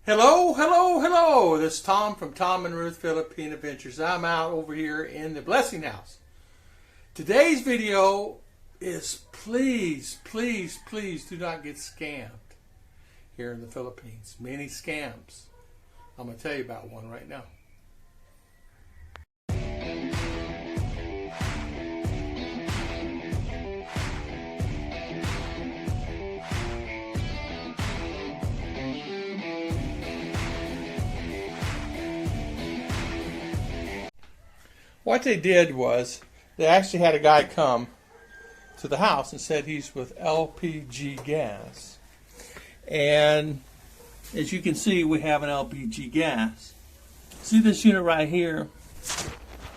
Hello, hello, hello. This is Tom from Tom and Ruth Philippine Adventures. I'm out over here in the Blessing House. Today's video is please do not get scammed here in the Philippines. Many scams. I'm going to tell you about one right now. What they did was they actually had a guy come to the house and said he's with LPG gas. And as you can see, we have an LPG gas. See this unit right here?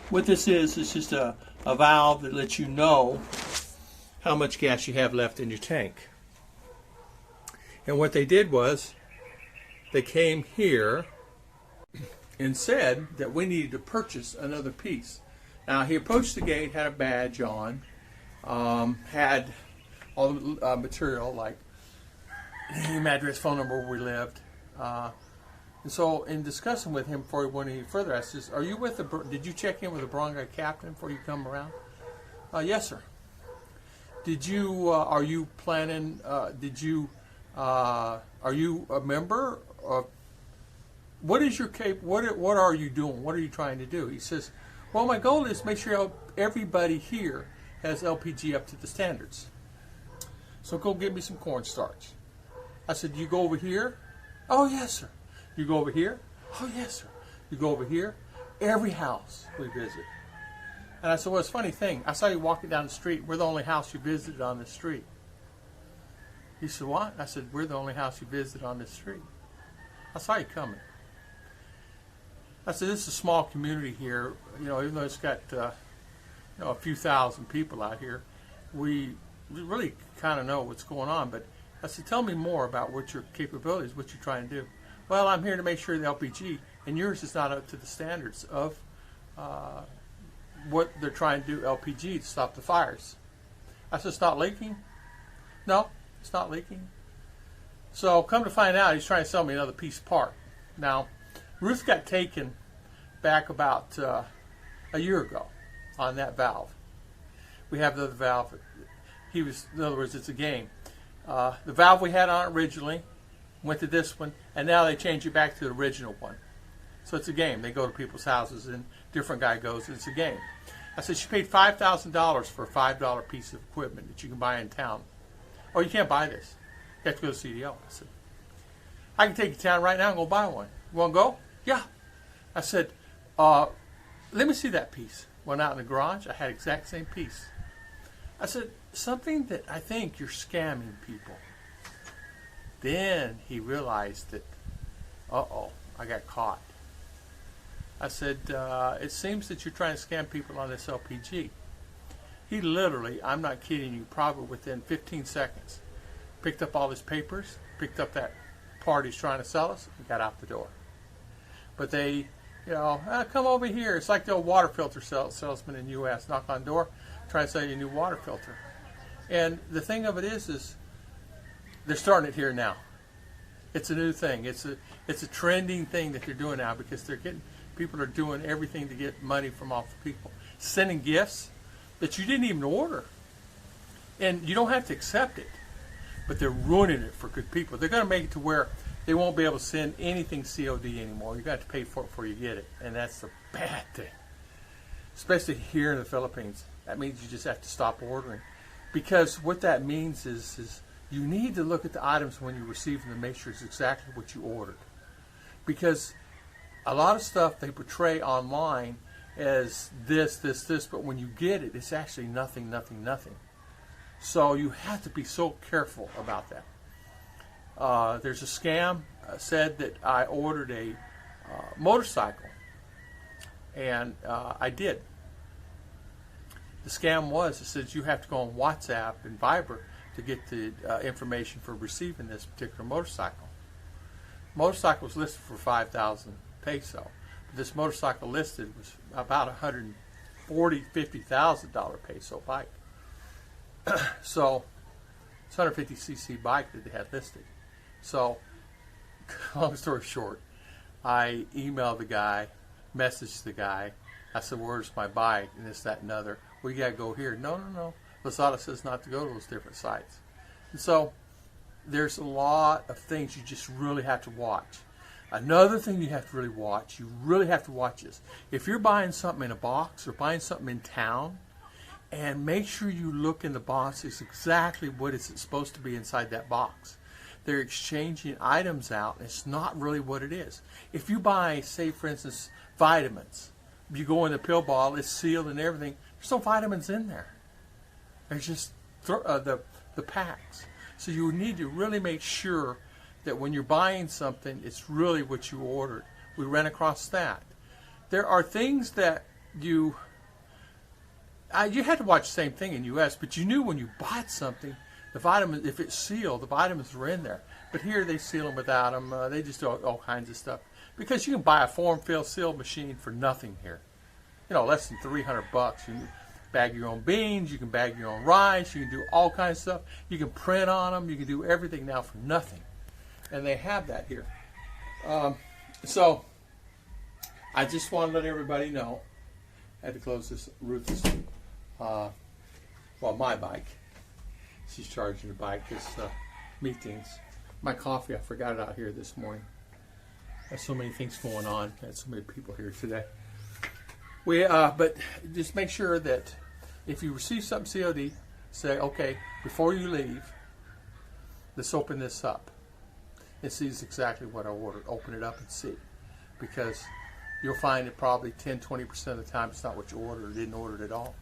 What this is just a valve that lets you know how much gas you have left in your tank. And what they did was they came here and said that we needed to purchase another piece. Now he approached the gate, had a badge on, had all the material like name, address, phone number, where we lived, and so in discussing with him before he went any further, I says, "Are you with the? Did you check in with the barangay captain before you come around?" Yes, sir. Did you? Are you planning? Did you? Are you a member of? What is your what are you doing? What are you trying to do? He says, well, my goal is to make sure everybody here has LPG up to the standards. So go get me some cornstarch. I said, you go over here? Oh, yes, sir. You go over here? Oh, yes, sir. You go over here? Every house we visit. And I said, well, it's a funny thing. I saw you walking down the street. We're the only house you visited on this street. He said, what? I said, we're the only house you visited on this street. I saw you coming. I said, this is a small community here, even though it's got a few thousand people out here, we really kind of know what's going on. But I said, tell me more about what your capabilities, what you're trying to do. Well, I'm here to make sure the LPG, and yours is not up to the standards of what they're trying to do, LPG, to stop the fires. I said, it's not leaking? No, it's not leaking. So come to find out, he's trying to sell me another piece part. Now, Ruth got taken back about a year ago on that valve. We have the other valve. In other words, it's a game. The valve we had on it originally went to this one, and now they changed it back to the original one. So it's a game. They go to people's houses, and different guy goes, and it's a game. I said, she paid $5,000 for a $5 piece of equipment that you can buy in town. Oh, you can't buy this. You have to go to CDL. I said, I can take you to town right now and go buy one. You want to go? Yeah. I said, let me see that piece. Went out in the garage. I had the exact same piece. I said, something that I think you're scamming people. Then he realized that, uh-oh, I got caught. I said, it seems that you're trying to scam people on this LPG. He literally, I'm not kidding you, probably within 15 seconds, picked up all his papers, picked up that part he's trying to sell us, and got out the door. But they, come over here. It's like the old water filter salesman in the U.S. Knock on the door, trying to sell you a new water filter. And the thing of it is they're starting it here now. It's a new thing. It's a trending thing that they're doing now because people are doing everything to get money from off the people, sending gifts that you didn't even order, and you don't have to accept it. But they're ruining it for good people. They're going to make it to where they won't be able to send anything COD anymore. You've got to pay for it before you get it. And that's the bad thing. Especially here in the Philippines. That means you just have to stop ordering. Because what that means is you need to look at the items when you receive them to make sure it's exactly what you ordered. Because a lot of stuff they portray online as this, but when you get it, it's actually nothing. So you have to be so careful about that. There's a scam said that I ordered a motorcycle, and I did. The scam was, it says you have to go on WhatsApp and Viber to get the information for receiving this particular motorcycle. Motorcycle was listed for 5,000 peso. This motorcycle listed was about $50,000 peso bike. So it's 150cc bike that they had listed. So long story short, I emailed the guy, messaged the guy. I said, where's my bike? And this, that, and other. Well, you got to go here. No. Lazada says not to go to those different sites. And so there's a lot of things you just really have to watch. Another thing you have to really watch, is if you're buying something in a box or buying something in town, and make sure you look in the box is exactly what it's supposed to be inside that box. They're exchanging items out, and it's not really what it is. If you buy, say for instance, vitamins, you go in the pill bottle, it's sealed and everything, there's no vitamins in there. There's just the packs. So you need to really make sure that when you're buying something, it's really what you ordered. We ran across that. There are things that you had to watch the same thing in U.S., but you knew when you bought something, the vitamins, if it's sealed, the vitamins were in there. But here they seal them without them. They just do all kinds of stuff. Because you can buy a form-fill seal machine for nothing here. Less than $300. You can bag your own beans, you can bag your own rice, you can do all kinds of stuff. You can print on them, you can do everything now for nothing. And they have that here. So I just want to let everybody know. I had to close this Ruth's, my bike. She's charging the bike this meetings. My coffee, I forgot it out here this morning. There's so many things going on. I had so many people here today. But just make sure that if you receive something COD, say, okay, before you leave, let's open this up. It sees exactly what I ordered. Open it up and see. Because you'll find that probably 10-20% of the time it's not what you ordered or didn't order it at all.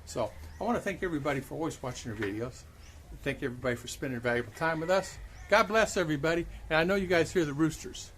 So I want to thank everybody for always watching our videos. Thank everybody for spending valuable time with us. God bless everybody. And I know you guys hear the roosters.